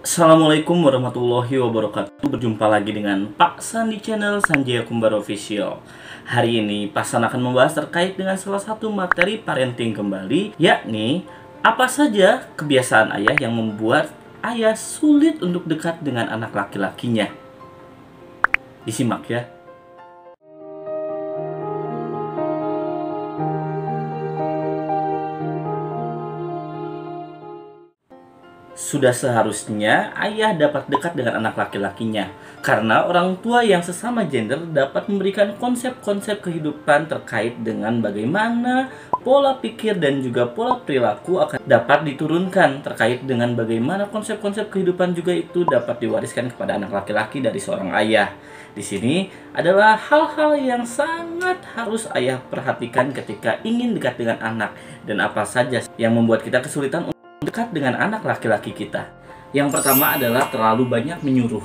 Assalamualaikum warahmatullahi wabarakatuh. Berjumpa lagi dengan Pak San di channel Sanjaya Kembar Official. Hari ini Pak San akan membahas terkait dengan salah satu materi parenting kembali, yakni apa saja kebiasaan ayah yang membuat ayah sulit untuk dekat dengan anak laki-lakinya. Disimak ya. Sudah seharusnya ayah dapat dekat dengan anak laki-lakinya, karena orang tua yang sesama gender dapat memberikan konsep-konsep kehidupan terkait dengan bagaimana pola pikir dan juga pola perilaku akan dapat diturunkan, terkait dengan bagaimana konsep-konsep kehidupan juga itu dapat diwariskan kepada anak laki-laki dari seorang ayah. Di sini adalah hal-hal yang sangat harus ayah perhatikan ketika ingin dekat dengan anak, dan apa saja yang membuat kita kesulitan dekat dengan anak laki-laki kita. Yang pertama adalah terlalu banyak menyuruh.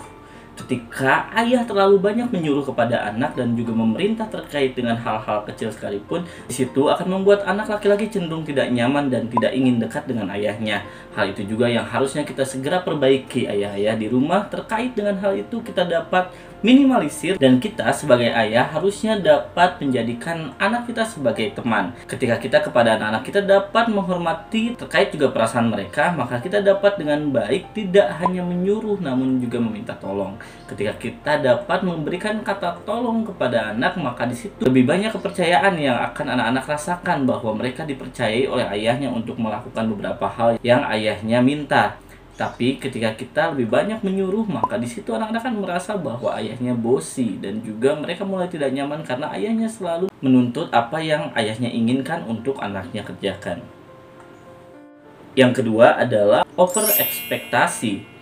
Ketika ayah terlalu banyak menyuruh kepada anak dan juga memerintah terkait dengan hal-hal kecil sekalipun, disitu akan membuat anak laki-laki cenderung tidak nyaman dan tidak ingin dekat dengan ayahnya. Hal itu juga yang harusnya kita segera perbaiki ayah-ayah di rumah. Terkait dengan hal itu kita dapat minimalisir, dan kita sebagai ayah harusnya dapat menjadikan anak kita sebagai teman. Ketika kita kepada anak-anak kita dapat menghormati terkait juga perasaan mereka, maka kita dapat dengan baik tidak hanya menyuruh namun juga meminta tolong. Ketika kita dapat memberikan kata tolong kepada anak, maka di situ lebih banyak kepercayaan yang akan anak-anak rasakan bahwa mereka dipercayai oleh ayahnya untuk melakukan beberapa hal yang ayahnya minta. Tapi ketika kita lebih banyak menyuruh, maka di situ anak-anak akan merasa bahwa ayahnya bosi, dan juga mereka mulai tidak nyaman karena ayahnya selalu menuntut apa yang ayahnya inginkan untuk anaknya kerjakan. Yang kedua adalah over ekspektasi.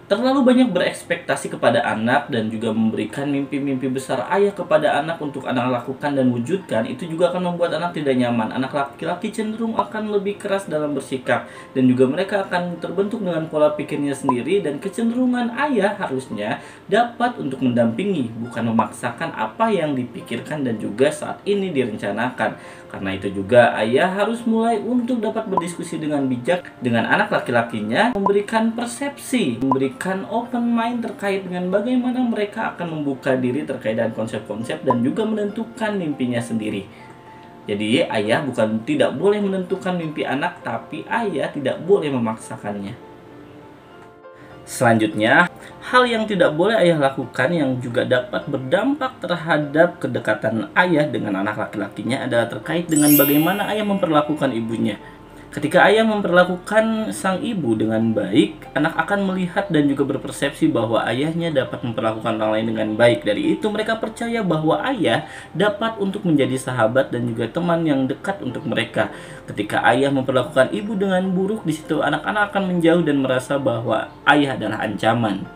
Terlalu banyak berekspektasi kepada anak dan juga memberikan mimpi-mimpi besar ayah kepada anak untuk anak lakukan dan wujudkan, itu juga akan membuat anak tidak nyaman. Anak laki-laki cenderung akan lebih keras dalam bersikap, dan juga mereka akan terbentuk dengan pola pikirnya sendiri, dan kecenderungan ayah harusnya dapat untuk mendampingi, bukan memaksakan apa yang dipikirkan dan juga saat ini direncanakan. Karena itu juga ayah harus mulai untuk dapat berdiskusi dengan bijak dengan anak laki-lakinya, memberikan persepsi, memberikan open mind terkait dengan bagaimana mereka akan membuka diri terkait dengan konsep-konsep dan juga menentukan mimpinya sendiri. Jadi ayah bukan tidak boleh menentukan mimpi anak, tapi ayah tidak boleh memaksakannya. Selanjutnya, hal yang tidak boleh ayah lakukan yang juga dapat berdampak terhadap kedekatan ayah dengan anak laki-lakinya adalah terkait dengan bagaimana ayah memperlakukan ibunya. Ketika ayah memperlakukan sang ibu dengan baik, anak akan melihat dan juga berpersepsi bahwa ayahnya dapat memperlakukan orang lain dengan baik. Dari itu mereka percaya bahwa ayah dapat untuk menjadi sahabat dan juga teman yang dekat untuk mereka. Ketika ayah memperlakukan ibu dengan buruk, di situ anak-anak akan menjauh dan merasa bahwa ayah adalah ancaman.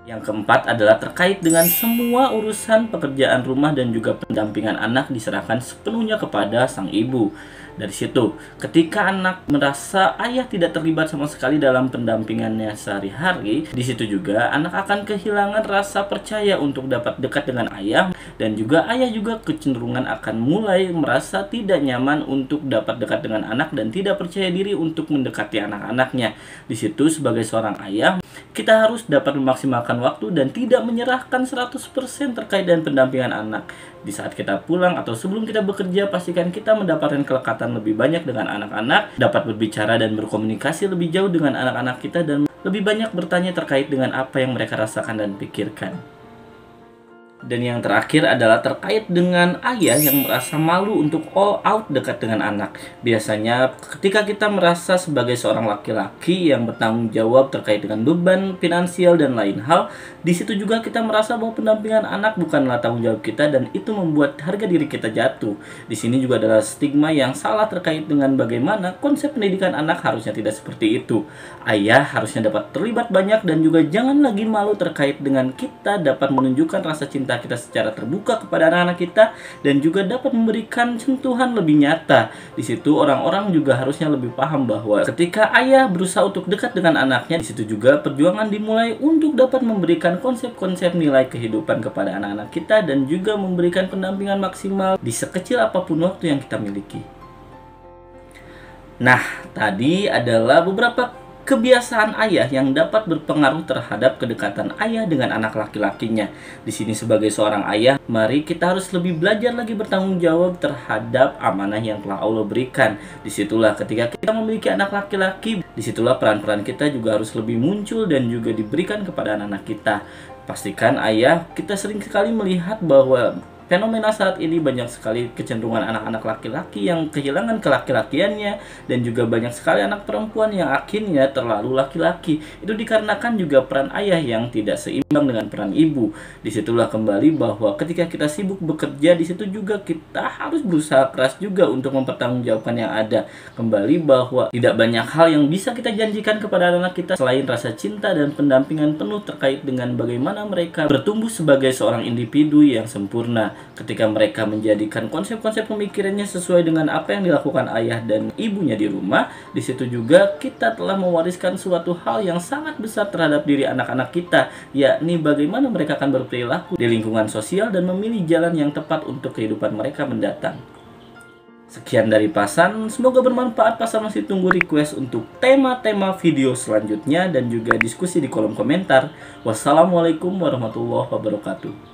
Yang keempat adalah terkait dengan semua urusan pekerjaan rumah dan juga pendampingan anak diserahkan sepenuhnya kepada sang ibu. Dari situ, ketika anak merasa ayah tidak terlibat sama sekali dalam pendampingannya sehari-hari, di situ juga anak akan kehilangan rasa percaya untuk dapat dekat dengan ayah, dan juga ayah juga kecenderungan akan mulai merasa tidak nyaman untuk dapat dekat dengan anak dan tidak percaya diri untuk mendekati anak-anaknya. Di situ sebagai seorang ayah, kita harus dapat memaksimalkan waktu dan tidak menyerahkan 100% terkait dengan pendampingan anak. Di saat kita pulang atau sebelum kita bekerja, pastikan kita mendapatkan kelekatan lebih banyak dengan anak-anak, dapat berbicara dan berkomunikasi lebih jauh dengan anak-anak kita, dan lebih banyak bertanya terkait dengan apa yang mereka rasakan dan pikirkan. Dan yang terakhir adalah terkait dengan ayah yang merasa malu untuk all out dekat dengan anak. Biasanya ketika kita merasa sebagai seorang laki-laki yang bertanggung jawab terkait dengan beban finansial dan lain hal, di situ juga kita merasa bahwa pendampingan anak bukanlah tanggung jawab kita, dan itu membuat harga diri kita jatuh. Di sini juga adalah stigma yang salah terkait dengan bagaimana konsep pendidikan anak harusnya tidak seperti itu. Ayah harusnya dapat terlibat banyak, dan juga jangan lagi malu terkait dengan kita dapat menunjukkan rasa cinta kita secara terbuka kepada anak-anak kita, dan juga dapat memberikan sentuhan lebih nyata. Di situ orang-orang juga harusnya lebih paham bahwa ketika ayah berusaha untuk dekat dengan anaknya, di situ juga perjuangan dimulai untuk dapat memberikan konsep-konsep nilai kehidupan kepada anak-anak kita, dan juga memberikan pendampingan maksimal di sekecil apapun waktu yang kita miliki. Nah, tadi adalah beberapa kebiasaan ayah yang dapat berpengaruh terhadap kedekatan ayah dengan anak laki-lakinya. Di sini sebagai seorang ayah, mari kita harus lebih belajar lagi bertanggung jawab terhadap amanah yang telah Allah berikan. Disitulah ketika kita memiliki anak laki-laki, disitulah peran-peran kita juga harus lebih muncul dan juga diberikan kepada anak-anak kita. Pastikan ayah, kita sering sekali melihat bahwa fenomena saat ini banyak sekali kecenderungan anak-anak laki-laki yang kehilangan kelaki-lakiannya, dan juga banyak sekali anak perempuan yang akhirnya terlalu laki-laki. Itu dikarenakan juga peran ayah yang tidak seimbang dengan peran ibu. Disitulah kembali bahwa ketika kita sibuk bekerja, disitu juga kita harus berusaha keras juga untuk mempertanggungjawabkan yang ada. Kembali bahwa tidak banyak hal yang bisa kita janjikan kepada anak kita selain rasa cinta dan pendampingan penuh terkait dengan bagaimana mereka bertumbuh sebagai seorang individu yang sempurna. Ketika mereka menjadikan konsep-konsep pemikirannya sesuai dengan apa yang dilakukan ayah dan ibunya di rumah, di situ juga kita telah mewariskan suatu hal yang sangat besar terhadap diri anak-anak kita, yakni bagaimana mereka akan berperilaku di lingkungan sosial dan memilih jalan yang tepat untuk kehidupan mereka mendatang. Sekian dari Pasan, semoga bermanfaat. Pasan masih tunggu request untuk tema-tema video selanjutnya dan juga diskusi di kolom komentar. Wassalamualaikum warahmatullahi wabarakatuh.